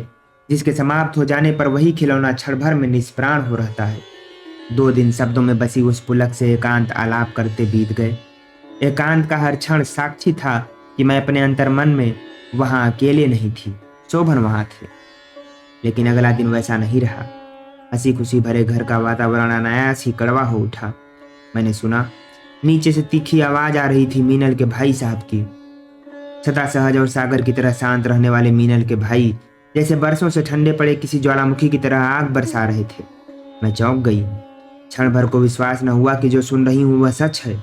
जिसके समाप्त हो जाने पर वही खिलौना क्षण भर में निष्प्राण हो रहता है। 2 दिन शब्दों में बसी उस पुलक से एकांत आलाप करते बीत गए। एकांत का हर क्षण साक्षी था कि मैं अपने अंतर्मन में वहां अकेले नहीं थी, शोभन वहां थे। लेकिन अगला दिन वैसा नहीं रहा। हंसी खुशी भरे घर का वातावरण अनायास ही कड़वा हो उठा। मैंने सुना, नीचे से तीखी आवाज आ रही थी मीनल के भाई साहब की। सदा सहज और सागर की तरह शांत रहने वाले मीनल के भाई जैसे बरसों से ठंडे पड़े किसी ज्वालामुखी की तरह आग बरसा रहे थे। मैं चौंक गई। क्षण भर को विश्वास न हुआ कि जो सुन रही हूं वह सच है,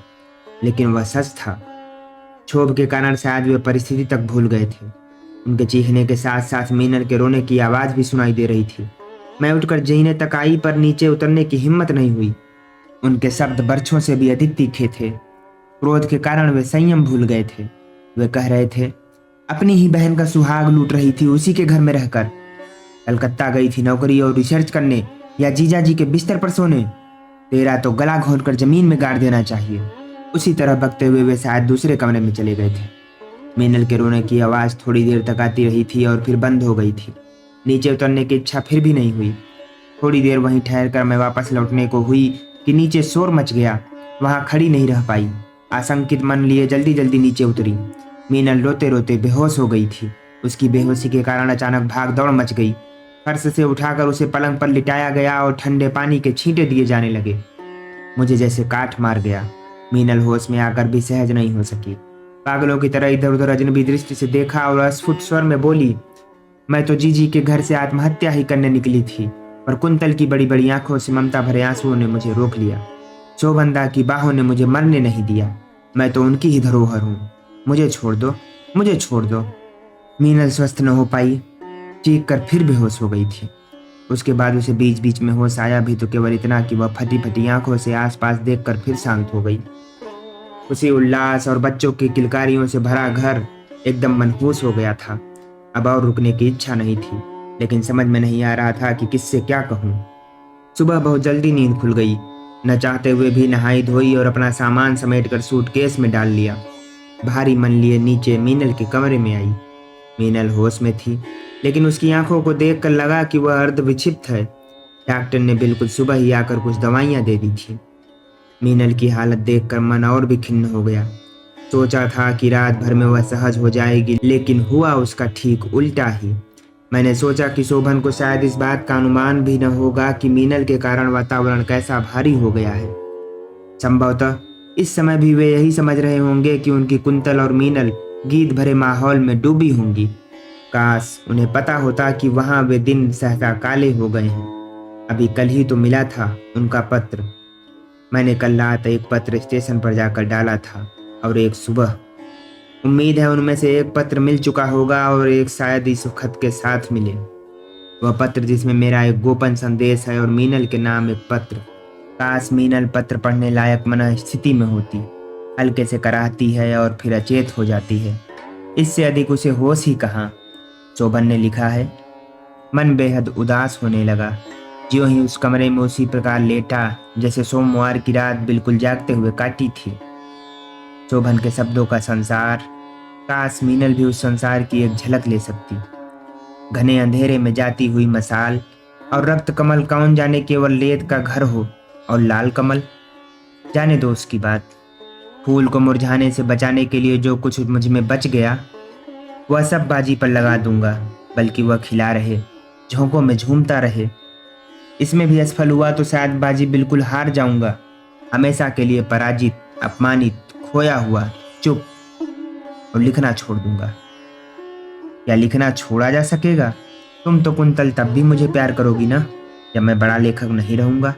लेकिन वह सच था। क्षोभ के कारण शायद वे परिस्थिति तक भूल गए थे। उनके चीखने के साथ साथ मीनल के रोने की आवाज भी सुनाई दे रही थी। मैं उठकर जहीने तक आई पर नीचे उतरने की हिम्मत नहीं हुई। उनके शब्द बरछों से भी अधिक तीखे थे। क्रोध के कारण वे संयम भूल गए थे। वे कह रहे थे, अपनी ही बहन का सुहाग लूट रही थी उसी के घर में रहकर। कलकत्ता गई थी नौकरी और रिसर्च करने या जीजा जी के बिस्तर पर सोने। तेरा तो गला घोंट कर जमीन में गाड़ देना चाहिए। उसी तरह बकते हुए वे शायद दूसरे कमरे में चले गए थे। मीनल के रोने की आवाज थोड़ी देर तक आती रही थी और फिर बंद हो गई थी। नीचे उतरने की इच्छा फिर भी नहीं हुई। थोड़ी देर वहीं ठहर कर मैं वापस लौटने को हुई कि नीचे शोर मच गया। वहां खड़ी नहीं रह पाई। आशंकित मन लिए जल्दी जल्दी नीचे उतरी। मीनल रोते रोते बेहोश हो गई थी। उसकी बेहोशी के कारण अचानक भाग दौड़ मच गई। फर्श से उठाकर उसे पलंग पर लिटाया गया और ठंडे पानी के छींटे दिए जाने लगे। मुझे जैसे काठ मार गया। मीनल होश में आकर भी सहज नहीं हो सकी। पागलों की तरह इधर उधर अजनबी दृष्टि से देखा और अस्फुट स्वर में बोली, मैं तो जीजी के घर से आत्महत्या ही करने निकली थी, पर कुंतल की बड़ी बड़ी आंखों से ममता भरे आंसुओं ने मुझे रोक लिया। शोभनदा की बाहों ने मुझे मरने नहीं दिया। मैं तो उनकी ही धरोहर हूँ। मुझे छोड़ दो, मुझे छोड़ दो। मीनल स्वस्थ न हो पाई। चीख कर फिर बेहोश हो गई थी। उसके बाद उसे बीच बीच में होश आया भी तो केवल इतना कि वह फटी फटी आंखों से आसपास देखकर फिर शांत हो गई। उसी उल्लास और बच्चों की किलकारियों से भरा घर एकदम मनहूस हो गया था। अब और रुकने की इच्छा नहीं थी, लेकिन समझ में नहीं आ रहा था कि किससे क्या कहूँ। सुबह बहुत जल्दी नींद खुल गई। न चाहते हुए भी नहाई धोई और अपना सामान समेटकर सूटकेस में डाल लिया। भारी मन लिए नीचे मीनल के कमरे में आई। मीनल होश में थी, लेकिन उसकी आंखों को देखकर लगा कि वह अर्ध विक्षिप्त है। डॉक्टर ने बिल्कुल सुबह ही आकर कुछ दवाइयां दे दी थी। मीनल की हालत देखकर मन और भी खिन्न हो गया। सोचा था कि रात भर में वह सहज हो जाएगी, लेकिन हुआ उसका ठीक उल्टा ही। मैंने सोचा कि शोभन को शायद इस बात का अनुमान भी न होगा कि मीनल के कारण वातावरण कैसा भारी हो गया है। संभवतः इस समय भी वे यही समझ रहे होंगे कि उनकी कुंतल और मीनल गीत भरे माहौल में डूबी होंगी। काश उन्हें पता होता कि वहां वे दिन सहसा काले हो गए हैं। अभी कल ही तो मिला था उनका पत्र। मैंने कल रात एक पत्र स्टेशन पर जाकर डाला था और एक सुबह। उम्मीद है उनमें से एक पत्र मिल चुका होगा और एक शायद इस खत के साथ मिले। वह पत्र जिसमें मेरा एक गोपन संदेश है और मीनल के नाम एक पत्र। काश मीनल पत्र पढ़ने लायक मन स्थिति में होती। हल्के से कराहती है और फिर अचेत हो जाती है। इससे अधिक उसे होश ही कहाँ। शोभन ने लिखा है। मन बेहद उदास होने लगा। ज्यों ही उस कमरे में उसी प्रकार लेटा जैसे सोमवार की रात बिल्कुल जागते हुए काटी थी। शोभन के शब्दों का संसार, काश मीनल भी उस संसार की एक झलक ले सकती। घने अंधेरे में जाती हुई मसाल, और रक्त कमल कौन जाने केवल लेद का घर हो, और लाल कमल जाने दो उसकी बात। फूल को मुरझाने से बचाने के लिए जो कुछ मुझ में बच गया वह सब बाजी पर लगा दूंगा, बल्कि वह खिला रहे, झोंकों में झूमता रहे। इसमें भी असफल हुआ तो शायद बाजी बिल्कुल हार जाऊंगा, हमेशा के लिए पराजित, अपमानित, खोया हुआ, चुप, और लिखना छोड़ दूंगा। क्या लिखना छोड़ा जा सकेगा? तुम तो कुंतल तब भी मुझे प्यार करोगी ना, जब मैं बड़ा लेखक नहीं रहूंगा,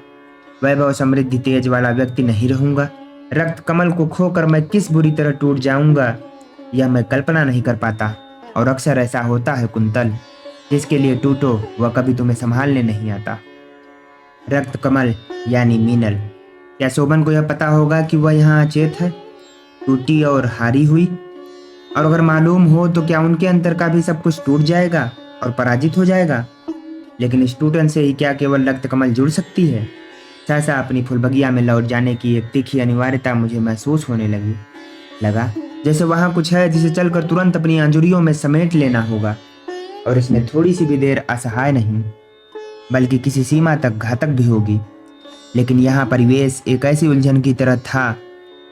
वैभव समृद्धि तेज वाला व्यक्ति नहीं रहूंगा। रक्त कमल को खोकर मैं किस बुरी तरह टूट जाऊंगा, यह मैं कल्पना नहीं कर पाता। और अक्सर ऐसा होता है कुंतल, जिसके लिए टूटो वह कभी तुम्हें संभालने नहीं आता। रक्त कमल यानी मीनल। क्या शोभन को यह पता होगा कि वह यहाँ अचेत है, टूटी और हारी हुई? और अगर मालूम हो तो क्या उनके अंतर का भी सब कुछ टूट जाएगा और पराजित हो जाएगा? लेकिन इस टूटन से ही क्या केवल रक्त कमल जुड़ सकती है? सहसा अपनी फुलबगिया में लौट जाने की एक तीखी अनिवार्यता मुझे महसूस होने लगा जैसे वहां कुछ है जिसे चलकर तुरंत अपनी अंजुरियों में समेट लेना होगा। और इसमें थोड़ी सी भी देर असहाय नहीं, बल्कि किसी सीमा तक घातक भी होगी। लेकिन यहाँ परिवेश एक ऐसी उलझन की तरह था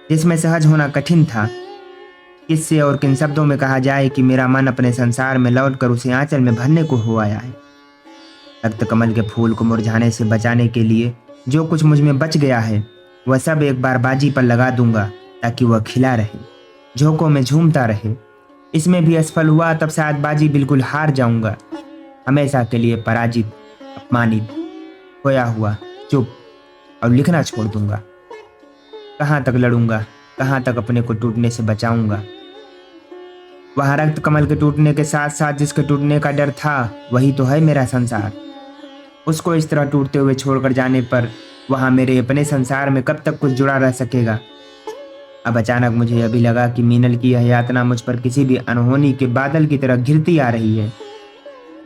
जिसमें सहज होना कठिन था। किससे और किन शब्दों में कहा जाए कि मेरा मन अपने संसार में लौटकर उसे आंचल में भरने को हो आया है। रक्त कमल के फूल को मुरझाने से बचाने के लिए जो कुछ मुझ में बच गया है वह सब एक बार बाजी पर लगा दूंगा, ताकि वह खिला रहे, झोंकों में झूमता रहे। इसमें भी असफल हुआ तब शायद बाजी बिल्कुल हार जाऊंगा, हमेशा के लिए पराजित, अपमानित, खोया हुआ, चुप, और लिखना छोड़ दूंगा। कहाँ तक लड़ूंगा, कहाँ तक अपने को टूटने से बचाऊंगा? वहां रक्त कमल के टूटने के साथ साथ जिसके टूटने का डर था वही तो है मेरा संसार। उसको इस तरह टूटते हुए छोड़कर जाने पर वहां मेरे अपने संसार में कब तक कुछ जुड़ा रह सकेगा? अब अचानक मुझे यह भी लगा कि मीनल की यह यातना मुझ पर किसी भी अनहोनी के बादल की तरह घिरती आ रही है।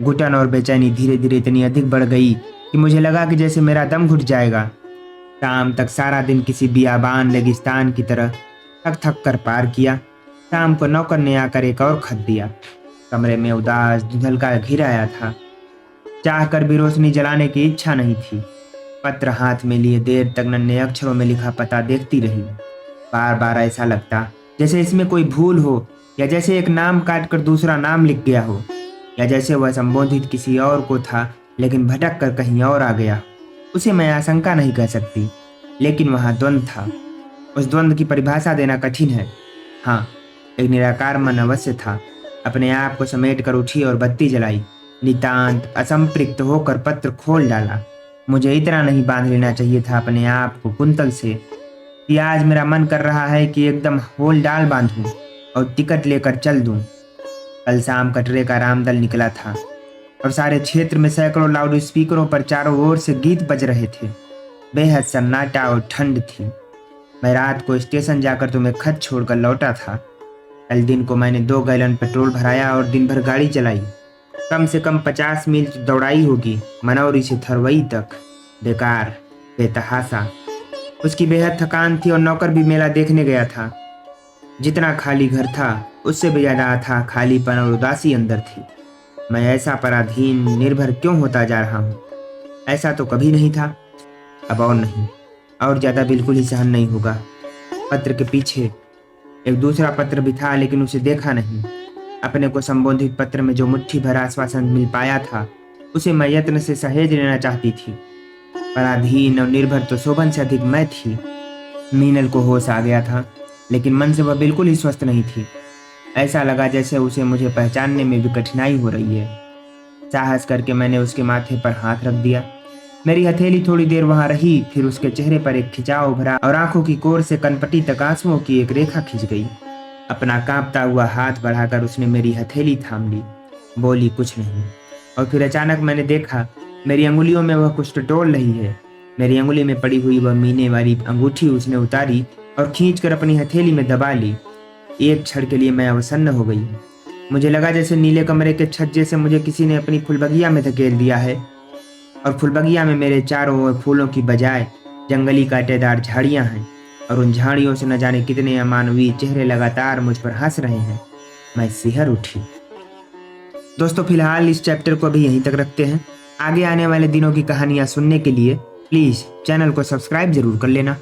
घुटन और बेचैनी धीरे धीरे इतनी अधिक बढ़ गई कि मुझे लगा कि जैसे मेरा दम घुट जाएगा। शाम तक सारा दिन किसी बियाबान रेगिस्तान की तरह थक थक कर पार किया। शाम को नौकर ने आकर एक और खत दिया। कमरे में उदास धुंधल का घिर आया था। चाह कर भी रोशनी जलाने की इच्छा नहीं थी। पत्र हाथ में लिए देर तक नन्हे अक्षरों में लिखा पता देखती रही। बार बार ऐसा लगता जैसे इसमें कोई भूल हो, या जैसे एक नाम काट कर दूसरा नाम लिख गया हो, या जैसे वह संबोधित किसी और को था लेकिन भटक कर कहीं और आ गया। उसे मैं आशंका नहीं कह सकती, लेकिन वहाँ द्वंद्व था। उस द्वंद्व की परिभाषा देना कठिन है। हाँ, एक निराकार मन अवश्य था। अपने आप को समेट कर उठी और बत्ती जलाई। नितांत असंपृक्त होकर पत्र खोल डाला। मुझे इतना नहीं बांध लेना चाहिए था अपने आप को कुंतल से कि आज मेरा मन कर रहा है कि एकदम होल डाल बांधूं और टिकट लेकर चल दूं। कल शाम कटरे का रामदल निकला था और सारे क्षेत्र में सैकड़ों लाउड स्पीकरों पर चारों ओर से गीत बज रहे थे। बेहद सन्नाटा और ठंड थी। मैं रात को स्टेशन जाकर तुम्हें खत छोड़कर लौटा था। कल दिन को मैंने 2 गैलन पेट्रोल भराया और दिन भर गाड़ी चलाई। कम से कम 50 मील तो दौड़ाई होगी, मनौरी से थरवई तक। बेकार, बेतहासा। उसकी बेहद थकान थी और नौकर भी मेला देखने गया था। जितना खाली घर था उससे भी ज्यादा था खालीपन और उदासी अंदर थी। मैं ऐसा पराधीन निर्भर क्यों होता जा रहा हूँ? ऐसा तो कभी नहीं था, अब और नहीं, और ज्यादा बिल्कुल ही सहन नहीं होगा। पत्र के पीछे एक दूसरा पत्र भी था, लेकिन उसे देखा नहीं। अपने को संबोधित पत्र में जो मुट्ठी भर आश्वासन मिल पाया था उसे मैं यत्न से सहेज लेना चाहती थी। पराधीन और निर्भर तो शोभन से अधिक मैं थी। मीनल को होश आ गया था, लेकिन मन से वह बिल्कुल ही स्वस्थ नहीं थी। ऐसा लगा जैसे उसे मुझे पहचानने में भी कठिनाई हो रही है। साहस करके मैंने उसके माथे पर हाथ रख दिया। मेरी हथेली थोड़ी देर वहां रही, फिर उसके चेहरे पर एक खिंचाव भरा और आंखों की कोर से कनपटी तक आंसुओं की एक रेखा खिंच गई। अपना कांपता हुआ हाथ बढ़ाकर उसने मेरी हथेली थाम ली। बोली कुछ नहीं, और फिर अचानक मैंने देखा मेरी अंगुलियों में वह कुछ टटोल रही है। मेरी अंगुली में पड़ी हुई वह मीने वाली अंगूठी उसने उतारी और खींचकर अपनी हथेली में दबा ली। एक क्षण के लिए मैं अवसन्न हो गई। मुझे लगा जैसे नीले कमरे के छज्जे से मुझे किसी ने अपनी फुलबगिया में धकेल दिया है और फुलबगिया में मेरे चारों ओर फूलों की बजाय जंगली कांटेदार झाड़ियां हैं और उन झाड़ियों से न जाने कितने अमानवीय चेहरे लगातार मुझ पर हंस रहे हैं। मैं सिहर उठी। दोस्तों, फिलहाल इस चैप्टर को अभी यहीं तक रखते हैं। आगे आने वाले दिनों की कहानियां सुनने के लिए प्लीज़ चैनल को सब्सक्राइब जरूर कर लेना।